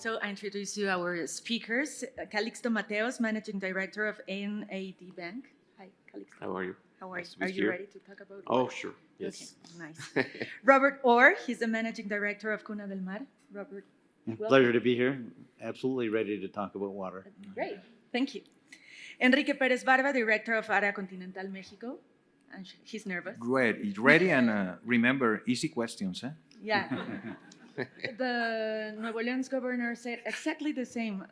So I introduce you our speakers. Calixto Mateos, Managing Director of NAD Bank. Hi, Calixto. How are you? How are Nice you? to be Are you here. ready to talk about Oh, water? sure. Yes. Okay, nice. Robert Orr, he's the Managing Director of Cuna del Mar. Robert, welcome. Pleasure to be here. Absolutely ready to talk about water. Great, thank you. Enrique Pérez Barba, Director of Área Continental Mexico. And he's nervous. Ready and remember, easy questions, eh? Yeah. The Nuevo León's governor said exactly the same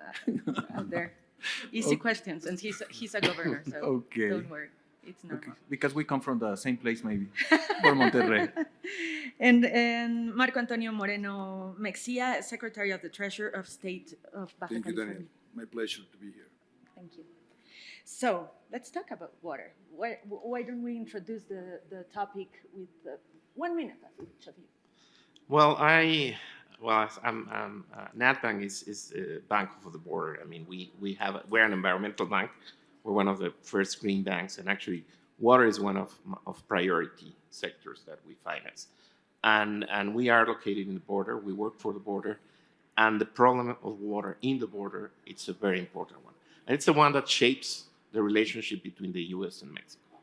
out there. Easy questions, and he's a governor, so Okay. don't worry, it's normal. Okay. Because we come from the same place, maybe, for Monterrey. And Marco Antonio Moreno Mexia, Secretary of the Treasury of State of Baja Thank you, California. Daniel. My pleasure to be here. Thank you. So let's talk about water. Why don't we introduce the topic with 1 minute of each of you? Well, NatBank is a bank for the border. I mean, we're an environmental bank. We're one of the first green banks, and actually, water is one of priority sectors that we finance. And we are located in the border. We work for the border, and the problem of water in the border, it's a very important one, and it's the one that shapes the relationship between the U.S. and Mexico.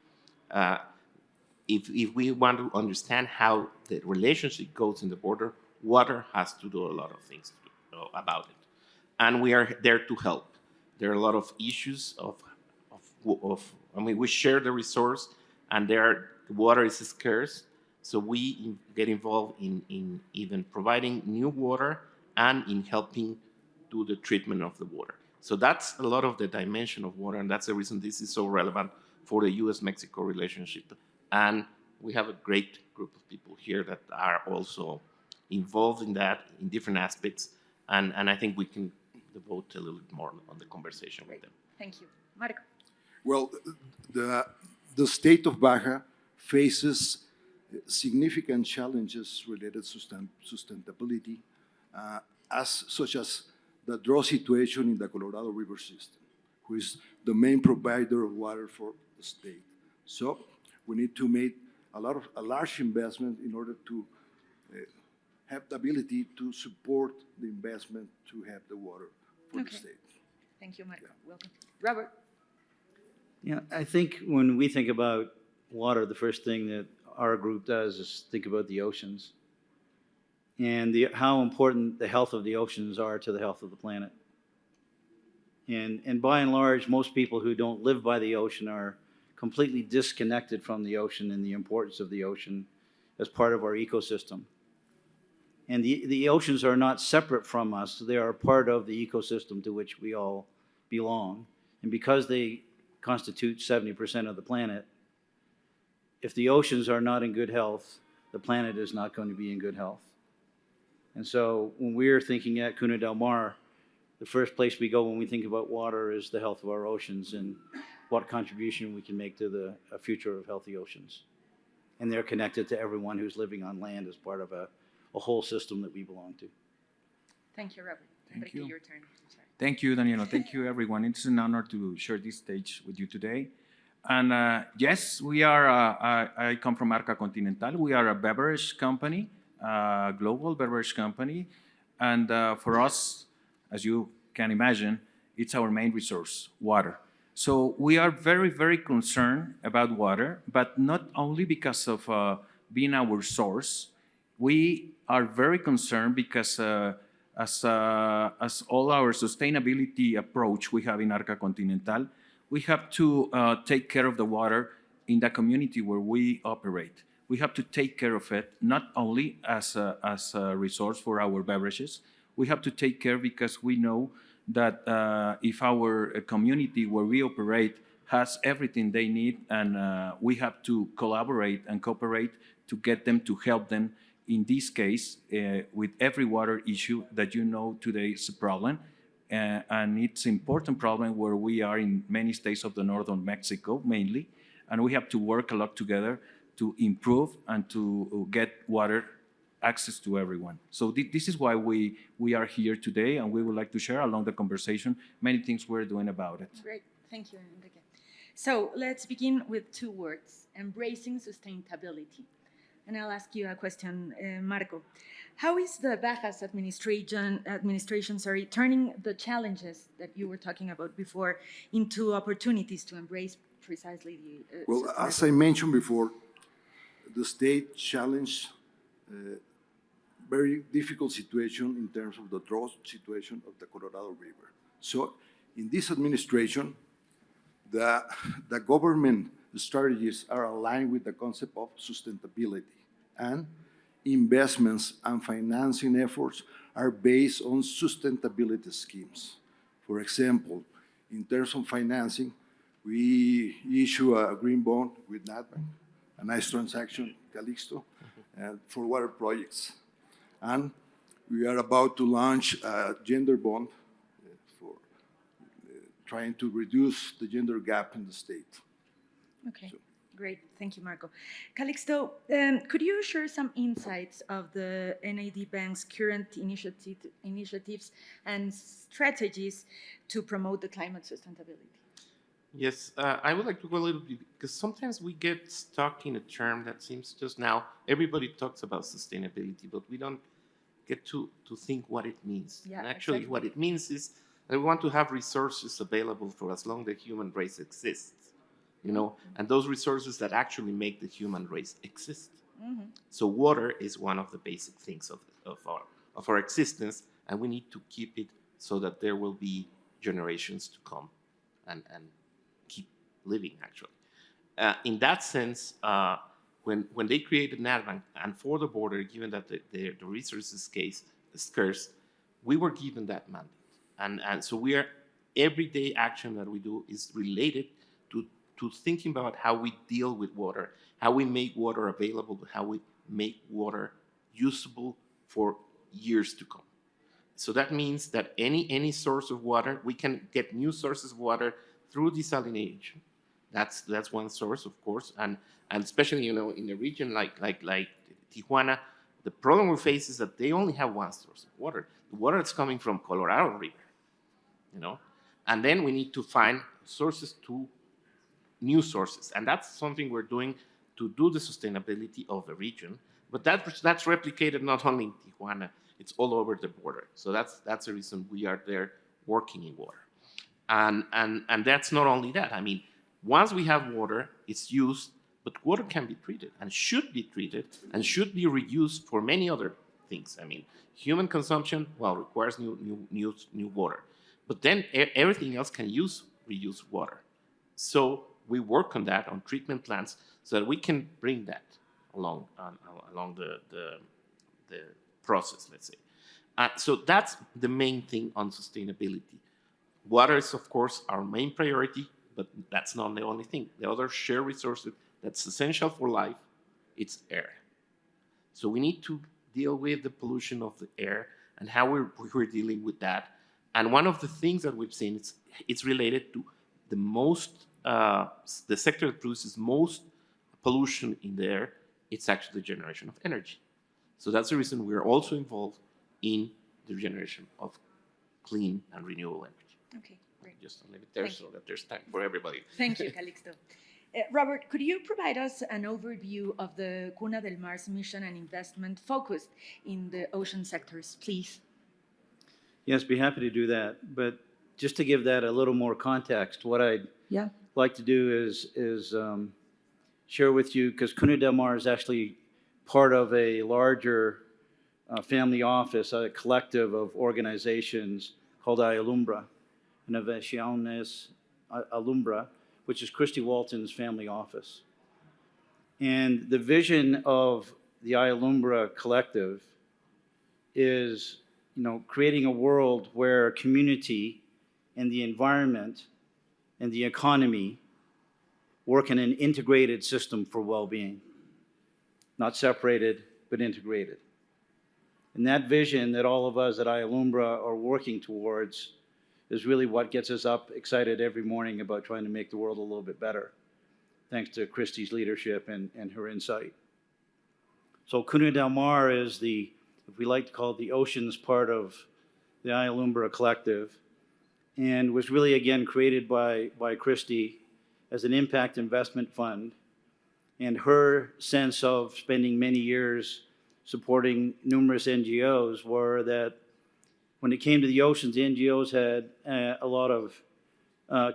If we want to understand how the relationship goes in the border, water has to do a lot of things about it. And we are there to help. There are a lot of issues we share the resource, and water is scarce. So we get involved in even providing new water and in helping do the treatment of the water. So that's a lot of the dimension of water, and that's the reason this is so relevant for the U.S.-Mexico relationship. And we have a great group of people here that are also involved in that in different aspects. And I think we can devote a little bit more on the conversation with them. Thank you. Marco. Well, the state of Baja faces significant challenges related to sustainability, such as the drought situation in the Colorado River system, which is the main provider of water for the state. So we need to make a large investment in order to have the ability to support the investment to have the water for the state. Thank you, Marco. Yeah. Welcome. Robert. Yeah, I think when we think about water, the first thing that our group does is think about the oceans and how important the health of the oceans are to the health of the planet. And by and large, most people who don't live by the ocean are completely disconnected from the ocean and the importance of the ocean as part of our ecosystem. And the oceans are not separate from us. They are part of the ecosystem to which we all belong. And because they constitute 70% of the planet, if the oceans are not in good health, the planet is not going to be in good health. And so when we're thinking at Cuna del Mar, the first place we go when we think about water is the health of our oceans and what contribution we can make to the future of healthy oceans. And they're connected to everyone who's living on land as part of a whole system that we belong to. Thank you, Robert. Thank you. Your turn. Thank you, Daniela. Thank you, everyone. It's an honor to share this stage with you today. And yes, we are, I come from Arca Continental. We are a beverage company, a global beverage company. And for us, as you can imagine, it's our main resource, water. So we are very, very concerned about water, but not only because of being our source. We are very concerned because as all our sustainability approach we have in Arca Continental, we have to take care of the water in the community where we operate. We have to take care of it not only as a resource for our beverages. We have to take care because we know that if our community where we operate has everything they need, and we have to collaborate and cooperate to get them, to help them, in this case, with every water issue that you know today is a problem. And it's an important problem where we are in many states of the northern Mexico, mainly, and we have to work a lot together to improve and to get water access to everyone. So this is why we are here today, and we would like to share along the conversation many things we're doing about it. Great, thank you, Enrique. So let's begin with two words: embracing sustainability. And I'll ask you a question, Marco. How is the Bajas administration, turning the challenges that you were talking about before into opportunities to embrace precisely the Well, as I mentioned before, the state challenged very difficult situation in terms of the drought situation of the Colorado River. So in this administration, the government strategies are aligned with the concept of sustainability, and investments and financing efforts are based on sustainability schemes. For example, in terms of financing, we issue a green bond with NatBank, a nice transaction, Calixto, and for water projects. And we are about to launch a gender bond for trying to reduce the gender gap in the state. Okay, great. Thank you, Marco. Calixto, could you share some insights of the NAD Bank's current initiatives and strategies to promote the climate sustainability? Yes, I would like to go a little bit, because sometimes we get stuck in a term that seems just now, everybody talks about sustainability, but we don't get to think what it means. Yeah, and actually, exactly. what it means is that we want to have resources available for as long as the human race exists, you know, and those resources that actually make the human race exist. Mm-hmm. So water is one of the basic things of our existence, and we need to keep it so that there will be generations to come and keep living, actually. In that sense, when they created NatBank, and for the border, given that the resources is scarce, we were given that mandate. And so everyday action that we do is related to thinking about how we deal with water, how we make water available, how we make water usable for years to come. So that means that any source of water, we can get new sources of water through desalination. That's one source, of course, and especially, you know, in a region like Tijuana, the problem we face is that they only have one source of water. The water that's coming from Colorado River, you know, and then we need to find new sources, and that's something we're doing to do the sustainability of the region. But that's replicated not only in Tijuana, it's all over the border. So that's the reason we are there working in water. And that's not only that. I mean, once we have water, it's used, but water can be treated and should be treated and should be reused for many other things. I mean, human consumption, well, requires new water. But then everything else can use reused water. So we work on that, on treatment plants, so that we can bring that along the process, let's say. So that's the main thing on sustainability. Water is, of course, our main priority, but that's not the only thing. The other shared resource that's essential for life, it's air. So we need to deal with the pollution of the air and how we're dealing with that. And one of the things that we've seen, it's related to the sector that produces most pollution in the air. It's actually the generation of energy. So that's the reason we're also involved in the generation of clean and renewable energy. Okay, great. Just to leave it there so that there's time for everybody. Thank you, Calixto. Robert, could you provide us an overview of the Cuna del Mar's mission and investment focused in the ocean sectors, please? Yes, be happy to do that. But just to give that a little more context, what I'd like to do is share with you, because Cuna del Mar is actually part of a larger family office, a collective of organizations called Alumbra, Innovaciones Alumbra, which is Christy Walton's family office. And the vision of the Alumbra collective is, you know, creating a world where community and the environment and the economy work in an integrated system for well-being, not separated, but integrated. And that vision that all of us at Alumbra are working towards is really what gets us up excited every morning about trying to make the world a little bit better, thanks to Christy's leadership and her insight. So Cuna del Mar is the, if we like to call it, the oceans part of the Alumbra collective, and was really, again, created by Christy as an impact investment fund And her sense of spending many years supporting numerous NGOs were that when it came to the oceans, the NGOs had a lot of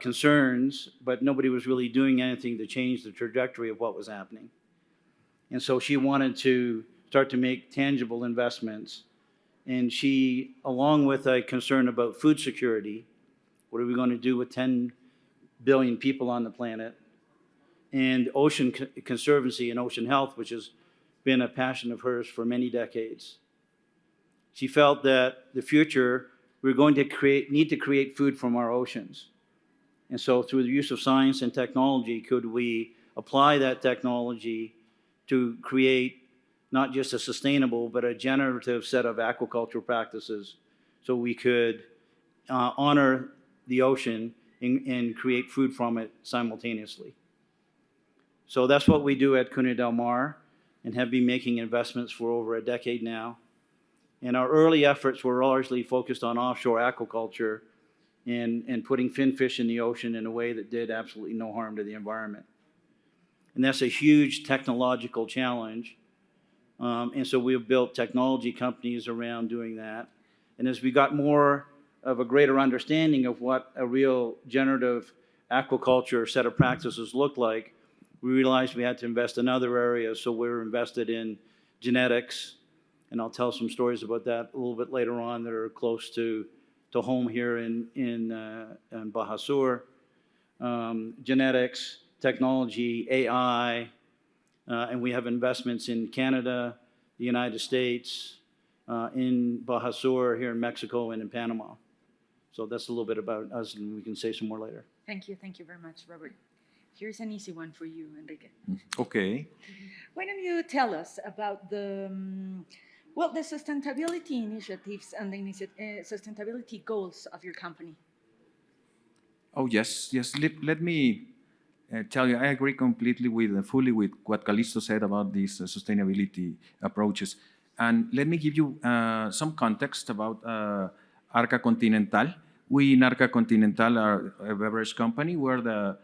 concerns, but nobody was really doing anything to change the trajectory of what was happening. And so she wanted to start to make tangible investments. And she, along with a concern about food security, what are we going to do with 10 billion people on the planet, and ocean conservancy and ocean health, which has been a passion of hers for many decades. She felt that the future, we're going to need to create food from our oceans. And so through the use of science and technology, could we apply that technology to create not just a sustainable, but a generative set of aquaculture practices so we could honor the ocean and create food from it simultaneously. So that's what we do at Cuna del Mar and have been making investments for over a decade now. And our early efforts were largely focused on offshore aquaculture and putting finfish in the ocean in a way that did absolutely no harm to the environment. And that's a huge technological challenge. And so we've built technology companies around doing that. And as we got more of a greater understanding of what a real generative aquaculture set of practices looked like, we realized we had to invest in other areas. So we're invested in genetics, and I'll tell some stories about that a little bit later on that are close to home here in Baja Sur. Genetics, technology, AI, and we have investments in Canada, the United States, in Baja Sur, here in Mexico, and in Panama. So that's a little bit about us, and we can say some more later. Thank you very much, Robert. Here's an easy one for you, Enrique. Okay. Why don't you tell us about the sustainability initiatives and the sustainability goals of your company? Oh, yes. Let me tell you, I agree completely fully with what Calixto said about these sustainability approaches. And let me give you some context about Arca Continental. We in Arca Continental are a beverage company. We're the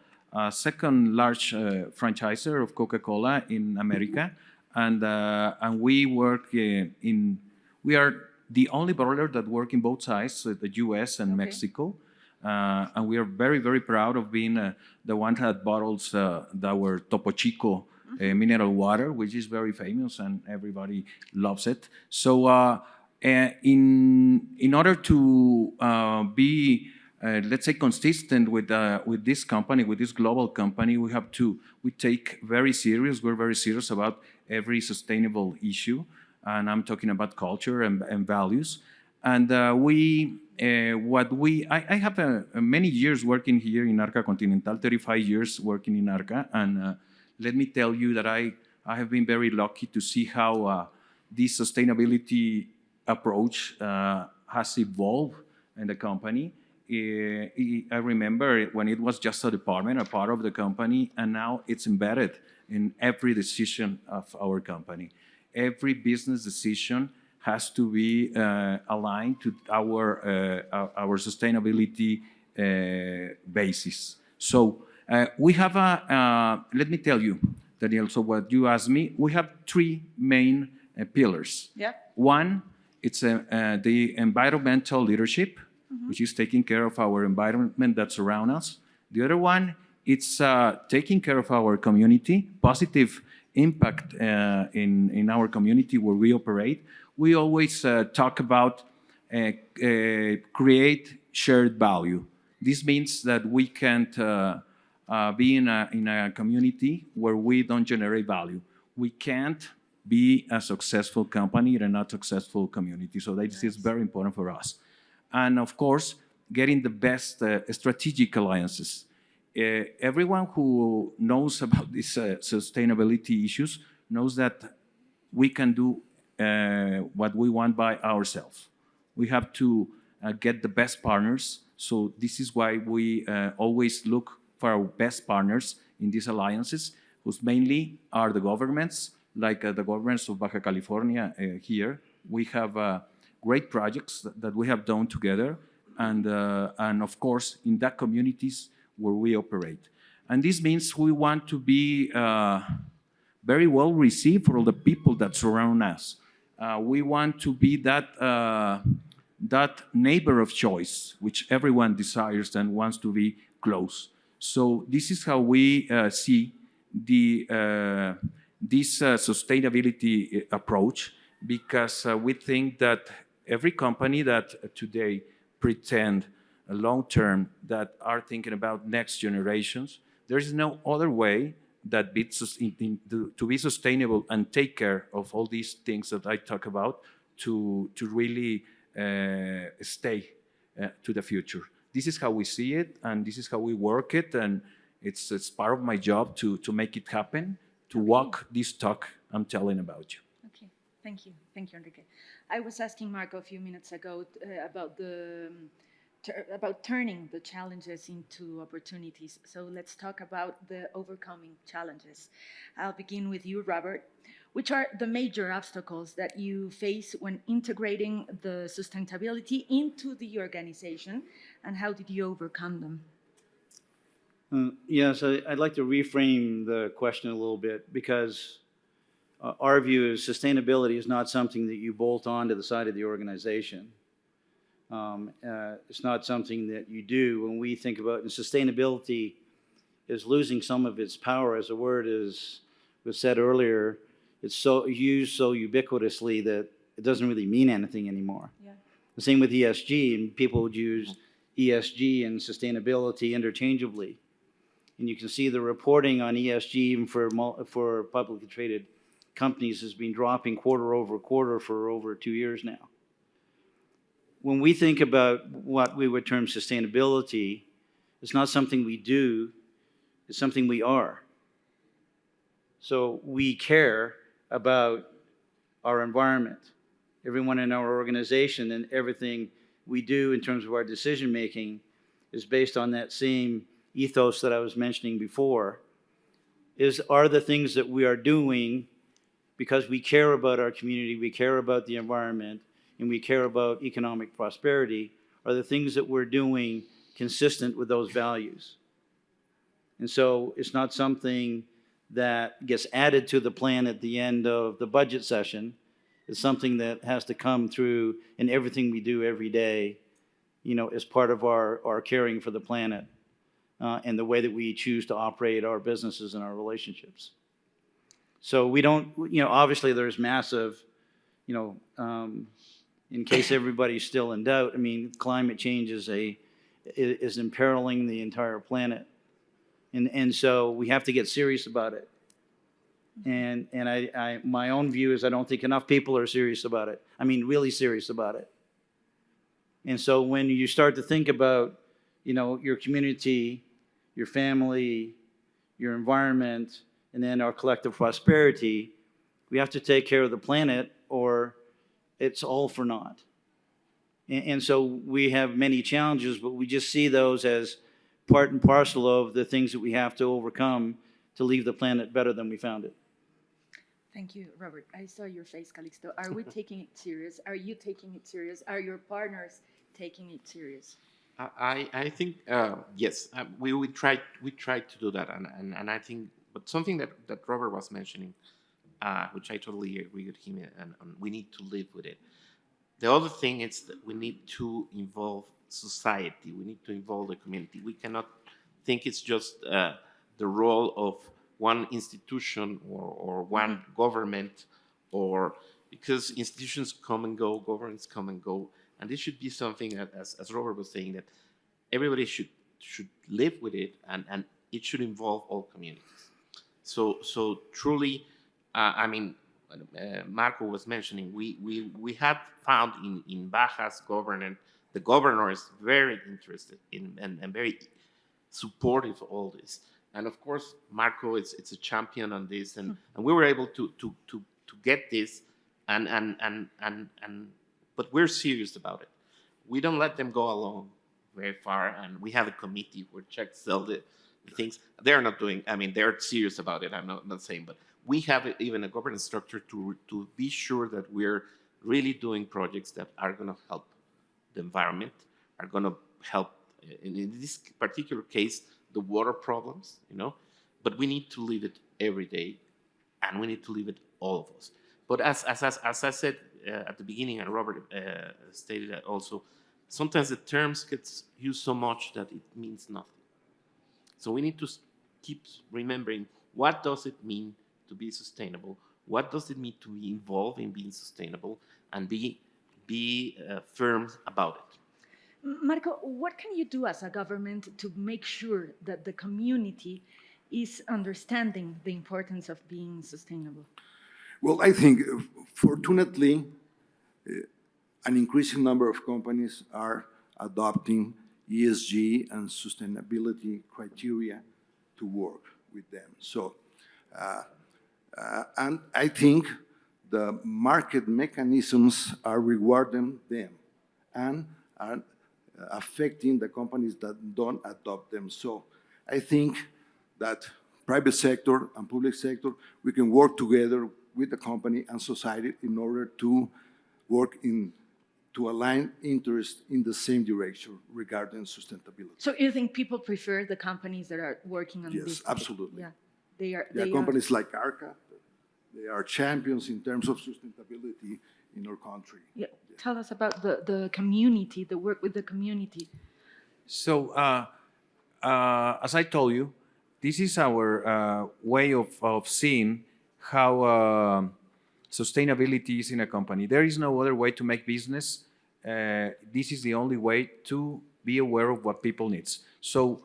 second large franchisor of Coca-Cola in America. And we work we are the only bottler that work in both sides, the US and Mexico. And we are very, very proud of being the one that bottles our Topo Chico mineral water, which is very famous and everybody loves it. So in order to be, let's say, consistent with this company, with this global company, we take very serious, we're very serious about every sustainable issue. And I'm talking about culture and values. And I have many years working here in Arca Continental, 35 years working in Arca. And let me tell you that I have been very lucky to see how this sustainability approach has evolved in the company. I remember when it was just a department, a part of the company, and now it's embedded in every decision of our company. Every business decision has to be aligned to our sustainability basis. So we have let me tell you, Daniel, so what you asked me, we have three main pillars. Yeah. One, it's the environmental leadership, which is taking care of our environment that surrounds us. The other one, it's taking care of our community, positive impact in our community where we operate. We always talk about create shared value. This means that we can't be in a community where we don't generate value. We can't be a successful company in a not successful community. So this is very important for us. And of course, getting the best strategic alliances. Everyone who knows about these sustainability issues knows that we can do what we want by ourselves. We have to get the best partners. So this is why we always look for our best partners in these alliances, whose mainly are the governments, like the governments of Baja California here. We have great projects that we have done together, and of course, in that communities where we operate. And this means we want to be very well received for all the people that surround us. We want to be that neighbor of choice, which everyone desires and wants to be close. So this is how we see this sustainability approach, because we think that every company that today pretend long term, that are thinking about next generations, there is no other way that to be sustainable and take care of all these things that I talk about to really stay to the future. This is how we see it, and this is how we work it, and it's part of my job to make it happen, to walk this talk I'm telling about you. Okay, thank you, Enrique. I was asking Marco a few minutes ago about turning the challenges into opportunities. So let's talk about the overcoming challenges. I'll begin with you, Robert. Which are the major obstacles that you face when integrating the sustainability into the organization, and how did you overcome them? Yes, I'd like to reframe the question a little bit, because our view is sustainability is not something that you bolt on to the side of the organization. It's not something that you do. When we think about, and sustainability is losing some of its power, as the word was said earlier. It's so used so ubiquitously that it doesn't really mean anything anymore. Yeah. The same with ESG, and people would use ESG and sustainability interchangeably. And you can see the reporting on ESG, even for publicly traded companies, has been dropping quarter over quarter for over 2 years now. When we think about what we would term sustainability, it's not something we do, it's something we are. So we care about our environment. Everyone in our organization and everything we do in terms of our decision making is based on that same ethos that I was mentioning before. Are the things that we are doing because we care about our community, we care about the environment, and we care about economic prosperity, are the things that we're doing consistent with those values? And so it's not something that gets added to the plan at the end of the budget session. It's something that has to come through in everything we do every day, as part of our caring for the planet and the way that we choose to operate our businesses and our relationships. So we don't, obviously there's massive, in case everybody's still in doubt, climate change is imperiling the entire planet. And so we have to get serious about it. And my own view is I don't think enough people are serious about it. Really serious about it. And so when you start to think about, your community, your family, your environment, and then our collective prosperity, we have to take care of the planet or it's all for naught. And so we have many challenges, but we just see those as part and parcel of the things that we have to overcome to leave the planet better than we found it. Thank you, Robert. I saw your face, Calixto. Are we taking it serious? Are you taking it serious? Are your partners taking it serious? I think yes. We try to do that, and I think, but something that Robert was mentioning, which I totally agree with him, and we need to live with it. The other thing is that we need to involve society. We need to involve the community. We cannot think it's just the role of one institution or one government, or because institutions come and go, governments come and go, and this should be something that, as Robert was saying, that everybody should live with it, and it should involve all communities. So truly, Marco was mentioning, we have found in Baja's government, the governor is very interested in and very supportive of all this. And of course, Marco it's a champion on this, and we were able to get this, but we're serious about it. We don't let them go alone very far, and we have a committee where checks all the things. They're not doing, they're serious about it, I'm not saying, but we have even a governance structure to be sure that we're really doing projects that are going to help the environment, are going to help, in this particular case, the water problems, but we need to live it every day and we need to live it, all of us. But as I said at the beginning, and Robert stated that also, sometimes the terms gets used so much that it means nothing. So we need to keep remembering, what does it mean to be sustainable? What does it mean to be involved in being sustainable, and be firm about it? Marco, what can you do as a government to make sure that the community is understanding the importance of being sustainable? Well, I think, fortunately, an increasing number of companies are adopting ESG and sustainability criteria to work with them. So, and I think the market mechanisms are rewarding them and are affecting the companies that don't adopt them. So I think that private sector and public sector, we can work together with the company and society in order to work to align interests in the same direction regarding sustainability. So you think people prefer the companies that are working on this? Yes, absolutely. Yeah, they are. There are companies like Arca, they are champions in terms of sustainability in our country. Yeah. Tell us about the community, the work with the community. So, as I told you, this is our way of seeing how sustainability is in a company. There is no other way to make business. This is the only way to be aware of what people need. So,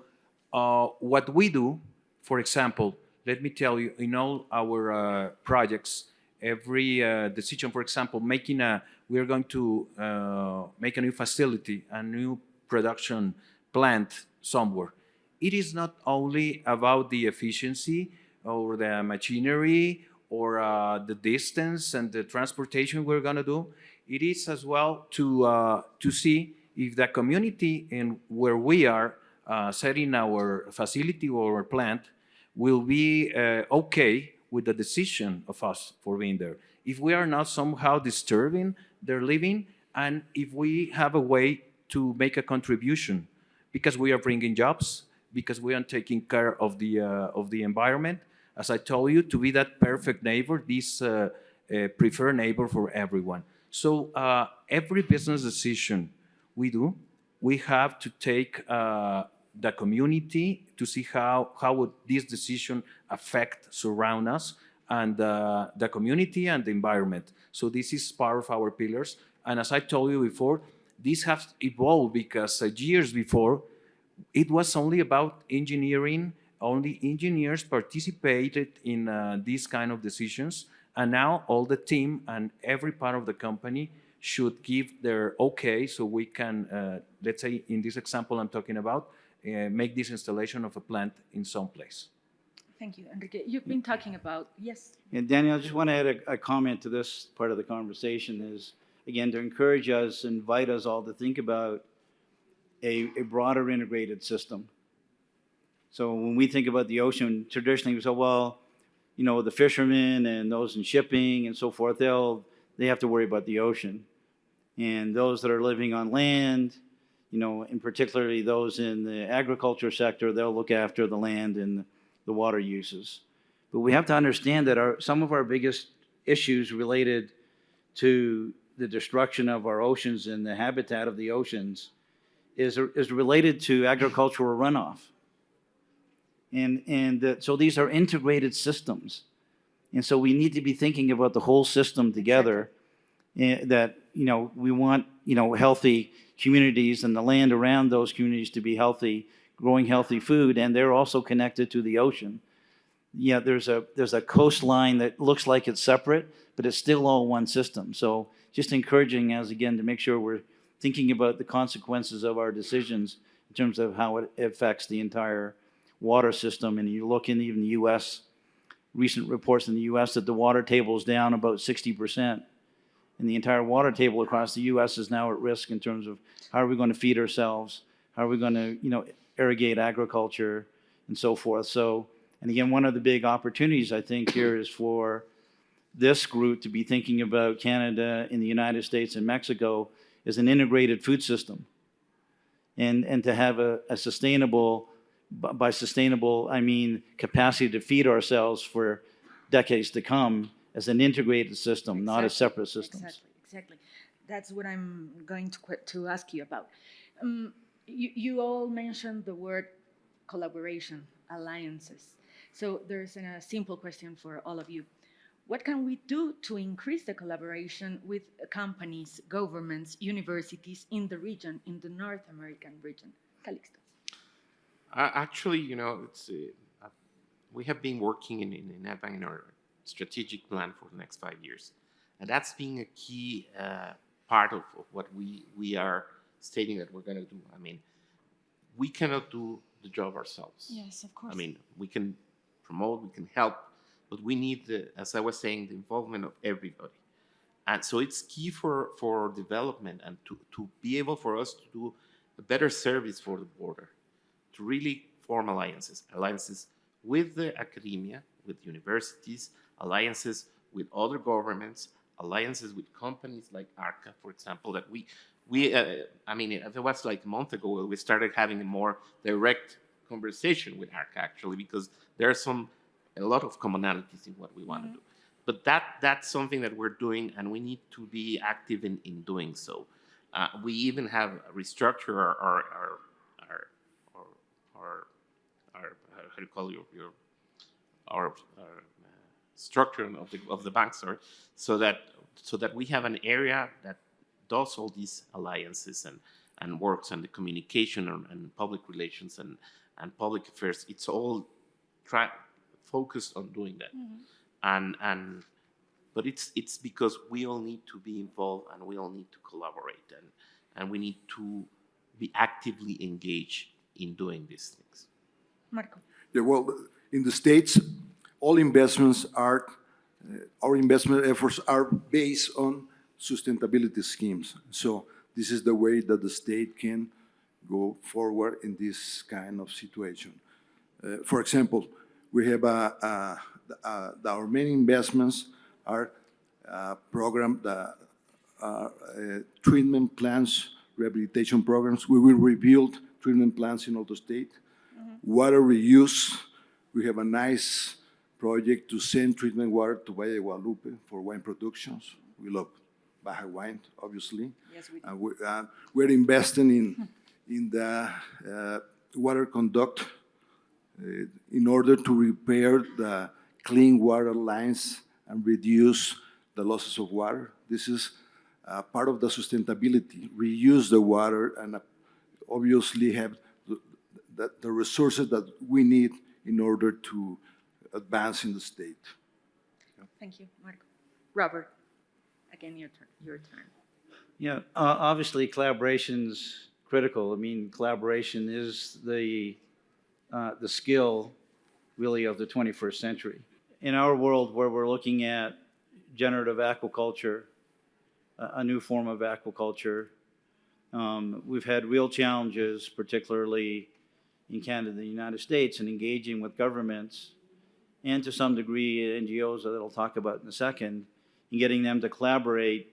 what we do, for example, let me tell you, in all our projects, every decision, for example, we are going to make a new facility, a new production plant somewhere. It is not only about the efficiency or the machinery or the distance and the transportation we're going to do. It is as well to see if the community in where we are setting our facility or our plant will be okay with the decision of us for being there. If we are not somehow disturbing their living, and if we have a way to make a contribution, because we are bringing jobs, because we are taking care of the environment, as I told you, to be that perfect neighbor, this preferred neighbor for everyone. So every business decision we do, we have to take the community to see how would this decision affect, surround us, and the community and the environment. So this is part of our pillars. And as I told you before, this has evolved because years before, it was only about engineering. Only engineers participated in these kind of decisions. And now all the team and every part of the company should give their okay so we can, let's say in this example I'm talking about, make this installation of a plant in some place. Thank you, Enrique. You've been talking about, yes. And Daniel, I just want to add a comment to this part of the conversation is, again, to encourage us, invite us all to think about a broader integrated system. So when we think about the ocean, traditionally we say, well, you know, the fishermen and those in shipping and so forth, they have to worry about the ocean. And those that are living on land, you know, and particularly those in the agriculture sector, they'll look after the land and the water uses. But we have to understand that some of our biggest issues related to the destruction of our oceans and the habitat of the oceans is related to agricultural runoff. So these are integrated systems. And so we need to be thinking about the whole system together. That, you know, we want, you know, healthy communities and the land around those communities to be healthy, growing healthy food, and they're also connected to the ocean. Yeah, there's a coastline that looks like it's separate, but it's still all one system. So just encouraging us again to make sure we're thinking about the consequences of our decisions in terms of how it affects the entire water system. And you look in even the U.S., recent reports in the U.S. that the water table is down about 60%. And the entire water table across the U.S. is now at risk in terms of how are we going to feed ourselves, how are we going to, you know, irrigate agriculture and so forth. So, and again, one of the big opportunities I think here is for this group to be thinking about Canada and the United States and Mexico as an integrated food system, and to have a sustainable, by sustainable I mean capacity to feed ourselves for decades to come as an integrated system, not as separate systems. Exactly. That's what I'm going to ask you about. You all mentioned the word collaboration, alliances. So there's a simple question for all of you. What can we do to increase the collaboration with companies, governments, universities in the region, in the North American region? Calixto. Actually, we have been working in NetBank in our strategic plan for the next 5 years. And that's being a key part of what we are stating that we're going to do. I mean, we cannot do the job ourselves. Yes, of course. I mean, we can promote, we can help, but we need, as I was saying, the involvement of everybody. And so it's key for development and to be able for us to do a better service for the border, to really form alliances with the academia, with universities, alliances with other governments, alliances with companies like ARCA, for example, that I mean, it was like a month ago, we started having a more direct conversation with ARCA, actually, because there's a lot of commonalities in what we want to do. But that's something that we're doing, and we need to be active in doing so. We even have restructured our how do you call our structure of the bank, sorry, so that we have an area that does all these alliances and works and the communication and public relations and public affairs. It's all focused on doing that. But it's because we all need to be involved and we all need to collaborate and we need to be actively engaged in doing these things. Marco. Yeah, well, in the States, all investments are, our investment efforts are based on sustainability schemes. So this is the way that the state can go forward in this kind of situation. For example, we have our main investments are program, treatment plants, rehabilitation programs. We will rebuild treatment plants in all the state. Water reuse. We have a nice project to send treatment water to Valle de Guadalupe for wine productions. We love Baja wine, obviously. Yes, we do. And we're investing in the water conduct in order to repair the clean water lines and reduce the losses of water. This is part of the sustainability. Reuse the water and obviously have the resources that we need in order to advance in the state. Thank you, Marco. Robert, again, your turn. Yeah, obviously collaboration's critical. I mean, collaboration is the skill really of the 21st century. In our world where we're looking at generative aquaculture, a new form of aquaculture, we've had real challenges, particularly in Canada and the United States, in engaging with governments and to some degree NGOs that I'll talk about in a second, in getting them to collaborate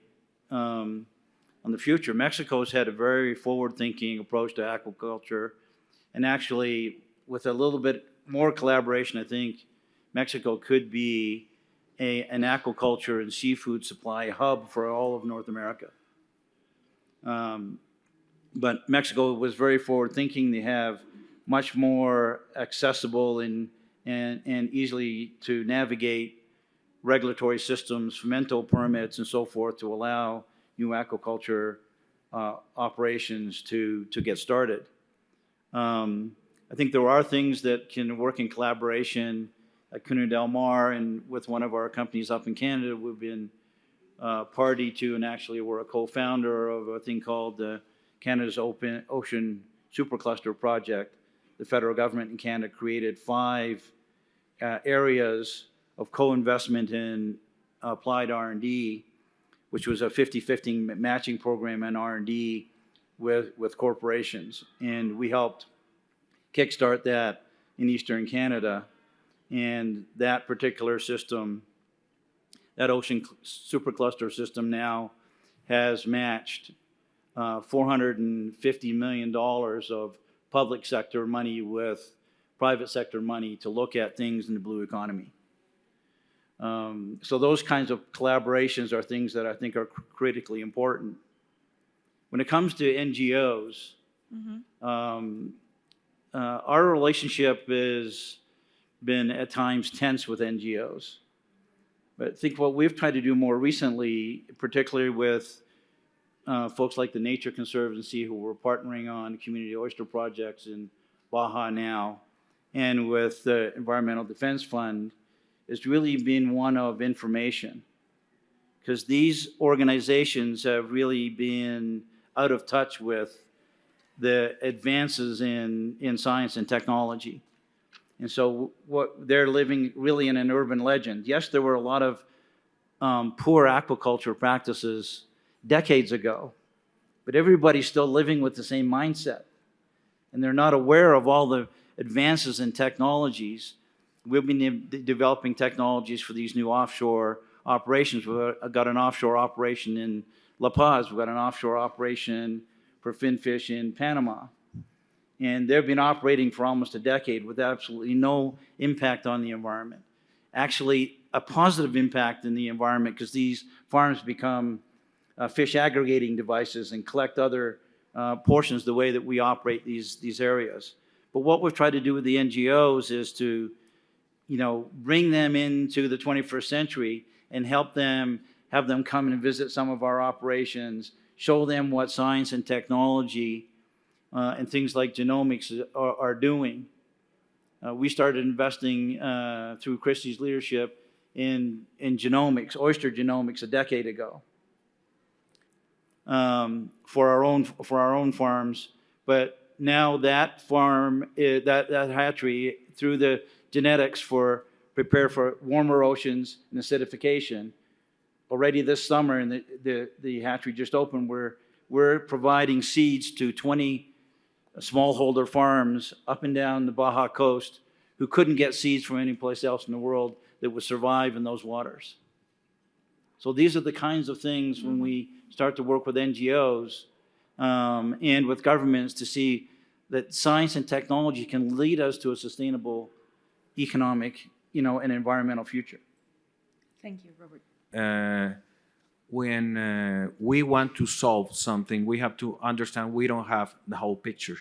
on the future. Mexico's had a very forward-thinking approach to aquaculture, and actually with a little bit more collaboration, I think Mexico could be an aquaculture and seafood supply hub for all of North America. But Mexico was very forward-thinking. They have much more accessible and easily to navigate regulatory systems, fermento permits, and so forth to allow new aquaculture operations to get started. I think there are things that can work in collaboration at Cuna del Mar, and with one of our companies up in Canada, we've been party to, and actually we're a co-founder of a thing called Canada's Ocean Supercluster Project. The federal government in Canada created 5 areas of co-investment in applied R&D, which was a 50-50 matching program in R&D with corporations. And we helped kickstart that in Eastern Canada. And that particular system, that Ocean Supercluster system now has matched $450 million of public sector money with private sector money to look at things in the blue economy. So those kinds of collaborations are things that I think are critically important. When it comes to NGOs, our relationship has been at times tense with NGOs. But I think what we've tried to do more recently, particularly with folks like the Nature Conservancy, who we're partnering on community oyster projects in Baja now, and with the Environmental Defense Fund, has really been one of information. Because these organizations have really been out of touch with the advances in science and technology. And so what they're living really in an urban legend. Yes, there were a lot of poor aquaculture practices decades ago, but everybody's still living with the same mindset. And they're not aware of all the advances in technologies. We've been developing technologies for these new offshore operations. We've got an offshore operation in La Paz. We've got an offshore operation for finfish in Panama. And they've been operating for almost a decade with absolutely no impact on the environment. Actually, a positive impact in the environment, because these farms become fish aggregating devices and collect other portions the way that we operate these areas. But what we've tried to do with the NGOs is to, bring them into the 21st century and have them come and visit some of our operations, show them what science and technology and things like genomics are doing. We started investing through Christie's leadership in genomics, oyster genomics, a decade ago for our own farms. But now that farm, that hatchery, through the genetics prepare for warmer oceans and acidification. Already this summer, and the hatchery just opened, we're providing seeds to 20 smallholder farms up and down the Baja coast who couldn't get seeds from any place else in the world that would survive in those waters. So these are the kinds of things when we start to work with NGOs and with governments to see that science and technology can lead us to a sustainable economic, and environmental future. Thank you, Robert. When we want to solve something, we have to understand we don't have the whole picture.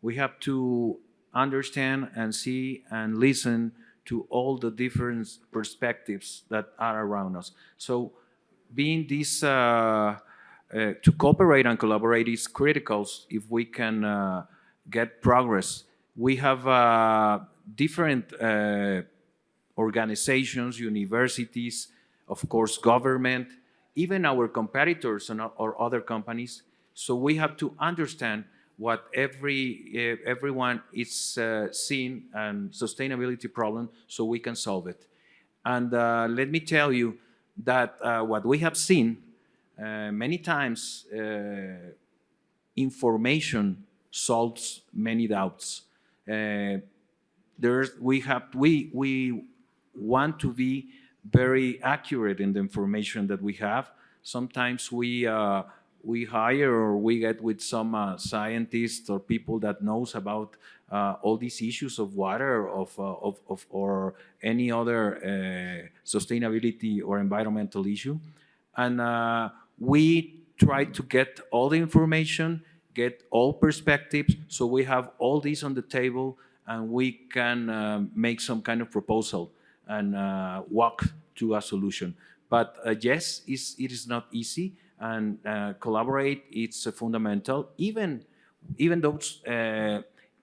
We have to understand and see and listen to all the different perspectives that are around us. So being this, to cooperate and collaborate is critical if we can get progress. We have different organizations, universities, of course, government, even our competitors or other companies. So we have to understand what everyone is seeing and sustainability problem so we can solve it. And let me tell you that what we have seen many times, information solves many doubts. We want to be very accurate in the information that we have. Sometimes we hire or we get with some scientists or people that knows about all these issues of water or any other sustainability or environmental issue, and we try to get all the information, get all perspectives, so we have all these on the table and we can make some kind of proposal and walk to a solution. But yes, it is not easy, and collaborate, it's fundamental. Even though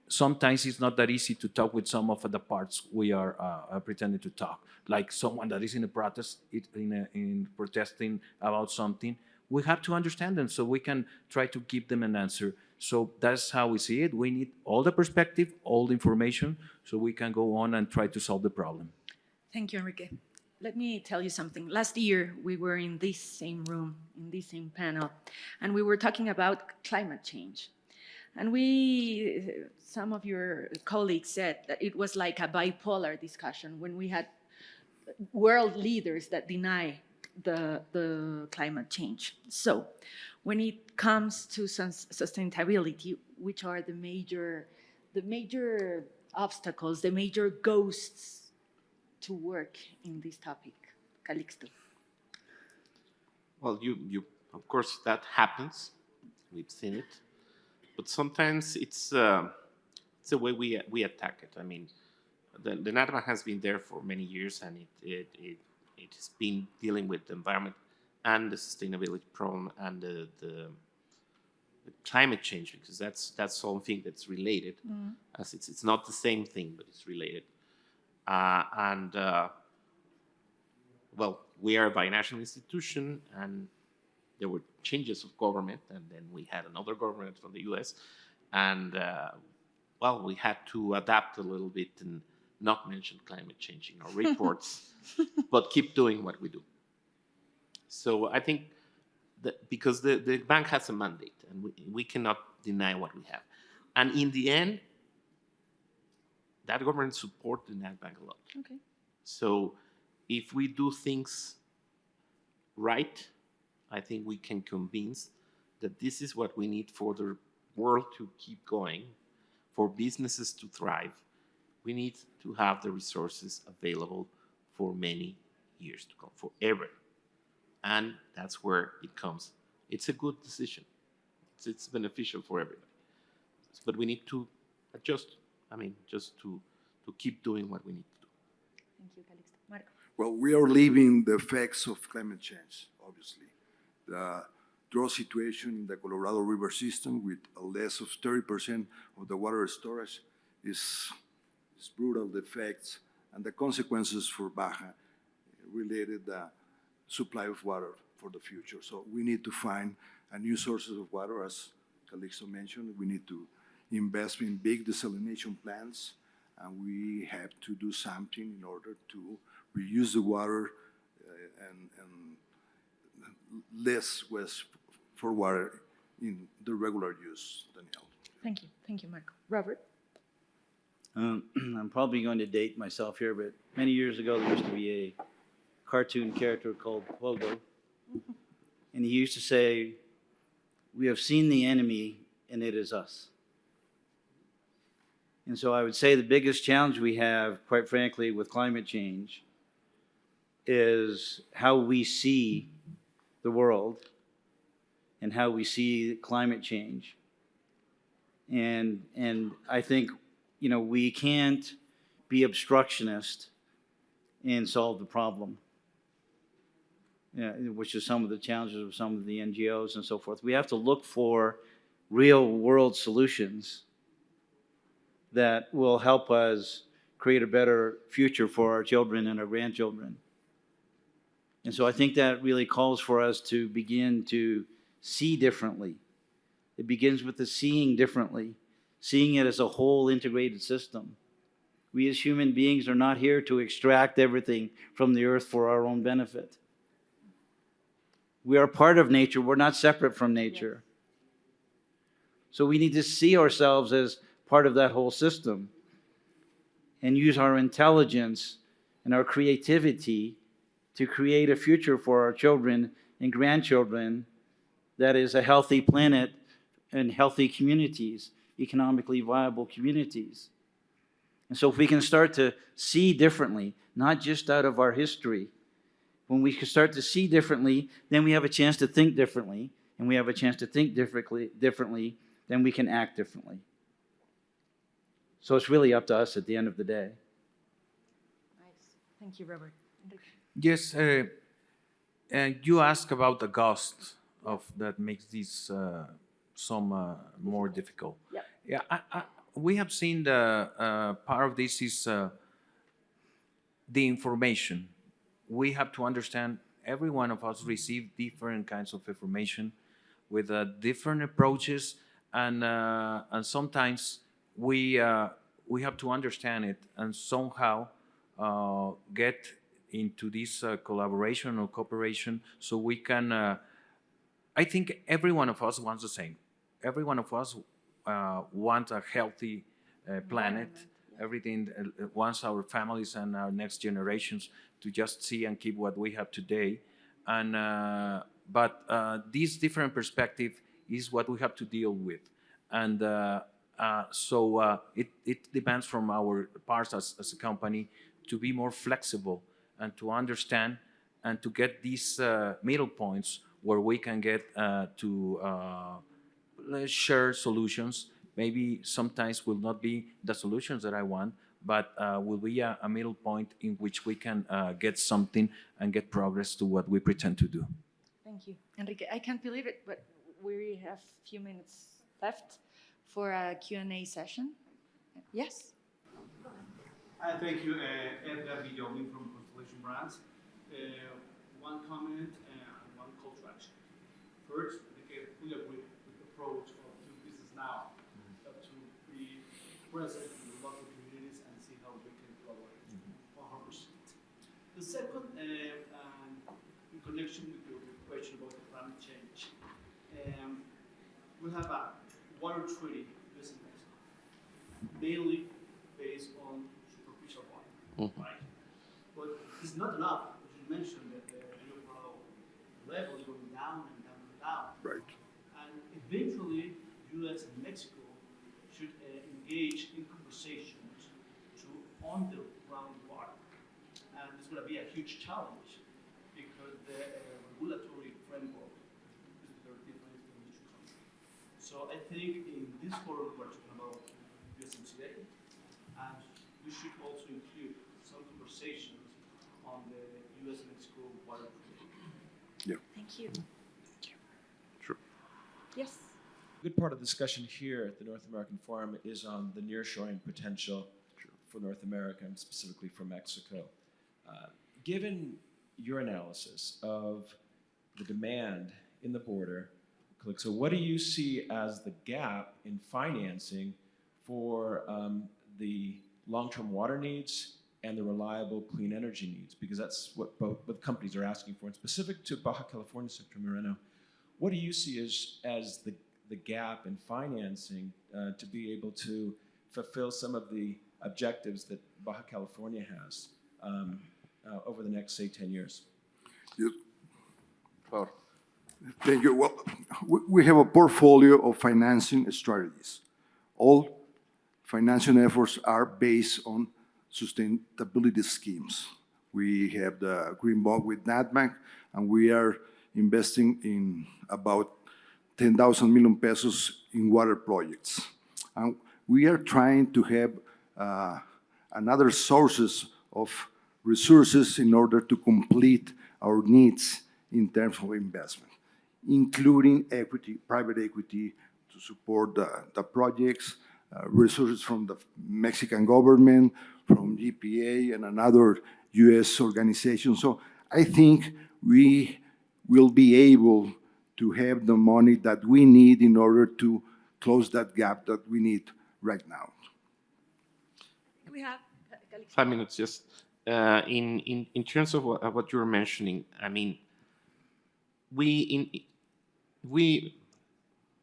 sometimes it's not that easy to talk with some of the parts we are pretending to talk, like someone that is in a protest, in protesting about something. We have to understand them so we can try to give them an answer. So that's how we see it. We need all the perspective, all the information, so we can go on and try to solve the problem. Thank you, Enrique. Let me tell you something. Last year, we were in this same room, in this same panel, and we were talking about climate change. And some of your colleagues said that it was like a bipolar discussion when we had world leaders that deny the climate change. So when it comes to sustainability, which are the major obstacles, the major ghosts to work in this topic, Calixto? Well, of course, that happens. We've seen it, but sometimes it's the way we attack it. I mean, the NATMA has been there for many years, and it has been dealing with the environment and the sustainability problem and the climate change, because that's something that's related. As it's not the same thing, but it's related. And well, we are a binational institution, and there were changes of government, and then we had another government from the U.S., and well, we had to adapt a little bit and not mention climate change in our reports, but keep doing what we do. So I think that because the bank has a mandate, and we cannot deny what we have. And in the end, that government supported that bank a lot. Okay. So if we do things right, I think we can convince that this is what we need for the world to keep going, for businesses to thrive. We need to have the resources available for many years to come, forever. And that's where it comes. It's a good decision. It's beneficial for everybody. But we need to adjust. I mean, just to keep doing what we need to do. Thank you, Calixto. Marco. Well, we are living the effects of climate change, obviously. The drought situation in the Colorado River system with a less of 30% of the water storage is brutal, the effects and the consequences for Baja related the supply of water for the future. So we need to find a new sources of water, as Calixto mentioned. We need to invest in big desalination plants, and we have to do something in order to reuse the water and less waste for water in the regular use, Danielle. Thank you. Thank you, Marco. Robert? I'm probably going to date myself here, but many years ago there used to be a cartoon character called Pogo, and he used to say, "We have seen the enemy, and it is us." And so I would say the biggest challenge we have, quite frankly, with climate change is how we see the world and how we see climate change. And I think, we can't be obstructionist and solve the problem, which is some of the challenges of some of the NGOs and so forth. We have to look for real world solutions that will help us create a better future for our children and our grandchildren. And so I think that really calls for us to begin to see differently. It begins with the seeing differently, seeing it as a whole integrated system. We as human beings are not here to extract everything from the earth for our own benefit. We are part of nature. We're not separate from nature. So we need to see ourselves as part of that whole system and use our intelligence and our creativity to create a future for our children and grandchildren that is a healthy planet and healthy communities, economically viable communities. And so if we can start to see differently, not just out of our history, when we can start to see differently, then we have a chance to think differently, and we have a chance to think differently, then we can act differently. So it's really up to us at the end of the day. Nice. Thank you, Robert. Yes, you asked about the cost of that makes this some more difficult. Yep. Yeah, we have seen the part of this is the information. We have to understand every one of us receive different kinds of information with different approaches, and sometimes we have to understand it and somehow get into this collaboration or cooperation so we can, I think every one of us wants the same. Every one of us wants a healthy planet. Everything wants our families and our next generations to just see and keep what we have today. And but this different perspective is what we have to deal with. And so it depends from our parts as a company to be more flexible and to understand and to get these middle points where we can get to share solutions. Maybe sometimes will not be the solutions that I want, but will be a middle point in which we can get something and get progress to what we pretend to do. Thank you, Enrique. I can't believe it, but we have a few minutes left for a Q&A session. Yes? Thank you, Edgar Guillaume from Constellation Brands. One comment and one call to action. First, I fully agree with the approach of doing business now, to be present in the local communities and see how we can collaborate 100%. The second, in connection with your question about the climate change, we have a water treaty business, mainly based on superficial water, right? But it's not enough, as you mentioned, that the overall level is going down and down and down. Right. And eventually, U.S. and Mexico should engage in conversations to underground water. And it's going to be a huge challenge because the regulatory framework is very different from each country. So I think in this forum we're talking about USMCA, and we should also include some conversations on the U.S.-Mexico water treaty. Thank you. True. Yes? A good part of the discussion here at the North American Forum is on the nearshoring potential for North America and specifically for Mexico. Given your analysis of the demand in the border, so what do you see as the gap in financing for the long-term water needs and the reliable clean energy needs? Because that's what both companies are asking for. And specific to Baja California, Sector Moreno, what do you see as the gap in financing to be able to fulfill some of the objectives that Baja California has over the next, say, 10 years? Yes. Well, Thank you. Well, we have a portfolio of financing strategies. All financing efforts are based on sustainability schemes. We have the Green Bond with NatBank, and we are investing in about 10,000 million pesos in water projects. And we are trying to have another sources of resources in order to complete our needs in terms of investment, including equity, private equity to support the projects, resources from the Mexican government, from GPA and another US organization. So I think we will be able to have the money that we need in order to close that gap that we need right now. We have 5 minutes, just in terms of what you were mentioning. I mean, we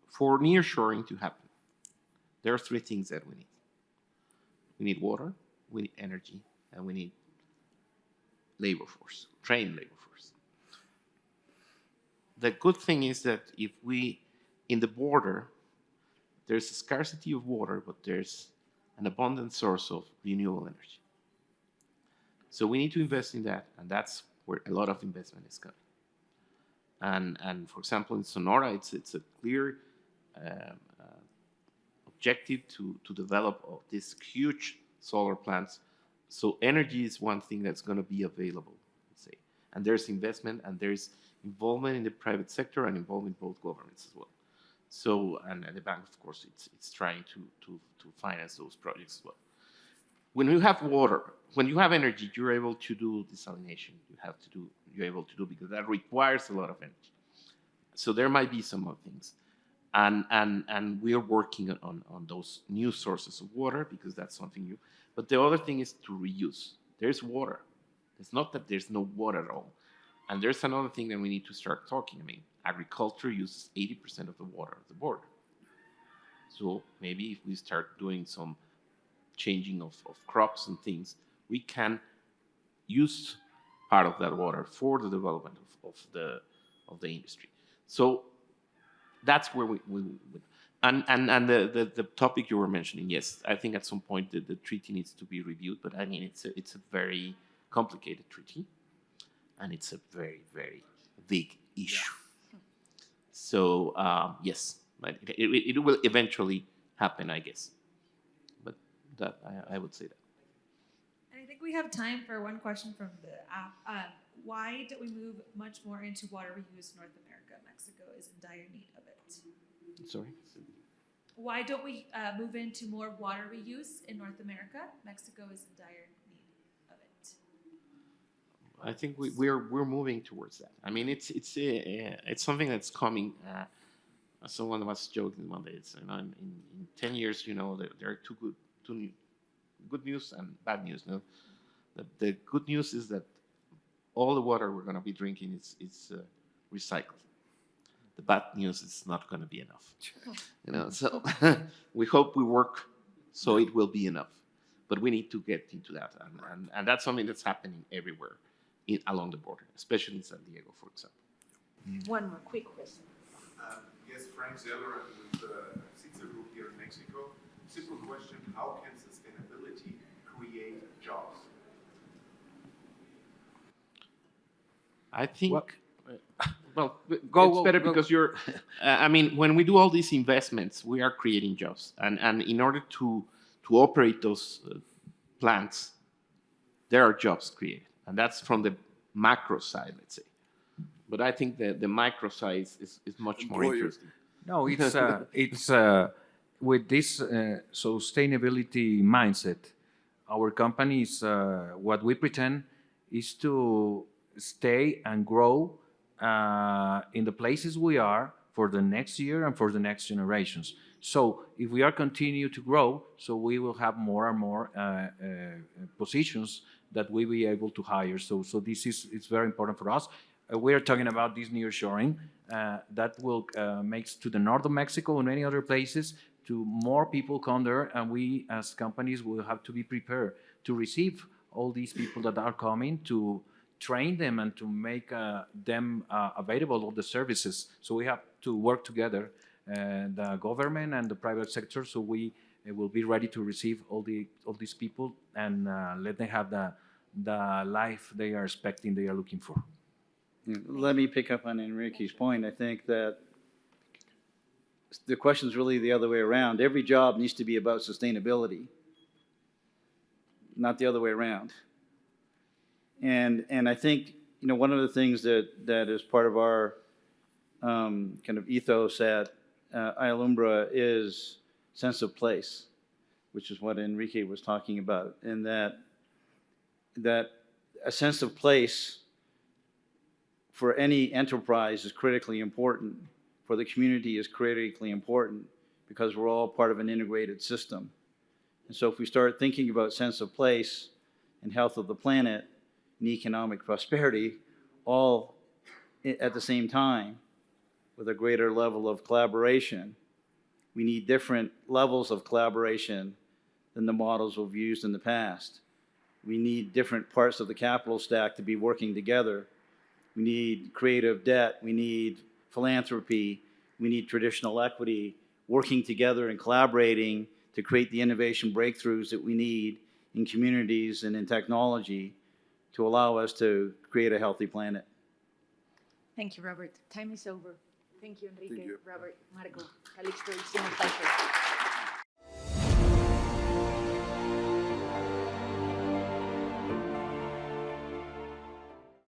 for nearshoring to happen, there are three things that we need. We need water, we need energy, and we need labor force, trained labor force. The good thing is that if we, in the border, there's a scarcity of water, but there's an abundant source of renewable energy. So we need to invest in that, and that's where a lot of investment is coming. And for example, in Sonora, it's a clear objective to develop these huge solar plants. So energy is one thing that's going to be available, let's say. And there's investment, and there's involvement in the private sector and involvement in both governments as well. So, and the bank, of course, it's trying to finance those projects as well. When you have water, when you have energy, you're able to do desalination. You're able to do because that requires a lot of energy. So there might be some other things. And we are working on those new sources of water because that's something new. But the other thing is to reuse. There's water. It's not that there's no water at all. And there's another thing that we need to start talking. I mean, agriculture uses 80% of the water of the border. So maybe if we start doing some changing of crops and things, we can use part of that water for the development of the industry. So that's where we And the topic you were mentioning, yes, I think at some point the treaty needs to be reviewed, but I mean it's a very complicated treaty, and it's a very, very big issue. So yes, but it will eventually happen, I guess. But that I would say that. And I think we have time for one question from the app. Why don't we move much more into water reuse in North America? Mexico is in dire need of it. Sorry. Why don't we move into more water reuse in North America? Mexico is in dire need of it. I think we're moving towards that. I mean, it's something that's coming. Someone was joking one day. It's, you know, in 10 years, you know, there are two good news and bad news. No, the good news is that all the water we're going to be drinking is recycled. The bad news is not going to be enough. You know, so we hope we work so it will be enough, but we need to get into that, and that's something that's happening everywhere along the border, especially in San Diego, for example. One more quick question. Yes, Frank Zeller with the CITSA group here in Mexico. Simple question, how can sustainability create jobs? I think, well, Go, it's go, better go. because you're, I mean, when we do all these investments, we are creating jobs. And in order to operate those plants, there are jobs created. And that's from the macro side, let's say. But I think the micro side is much more Employer. interesting. No, it's with this sustainability mindset, our companies, what we pretend is to stay and grow in the places we are for the next year and for the next generations. So if we are continue to grow, so we will have more and more positions that we will be able to hire. So this is it's very important for us. We are talking about this nearshoring that will make to the north of Mexico and many other places to more people come there, and we as companies will have to be prepared to receive all these people that are coming, to train them and to make them available of the services. So we have to work together, the government and the private sector, so we will be ready to receive all these people and let them have the life they are expecting, they are looking for. Let me pick up on Enrique's point. I think that the question is really the other way around. Every job needs to be about sustainability, not the other way around. And I think, you know, one of the things that is part of our kind of ethos at Ayalumbra is sense of place, which is what Enrique was talking about, and that a sense of place for any enterprise is critically important, for the community is critically important, because we're all part of an integrated system. And so if we start thinking about sense of place and health of the planet and economic prosperity all at the same time with a greater level of collaboration, we need different levels of collaboration than the models we've used in the past. We need different parts of the capital stack to be working together. We need creative debt, we need philanthropy, we need traditional equity, working together and collaborating to create the innovation breakthroughs that we need in communities and in technology to allow us to create a healthy planet. Thank you, Robert. Time is over. Thank you, Enrique, Thank you. Robert, Marco, Calixto. It's been a pleasure.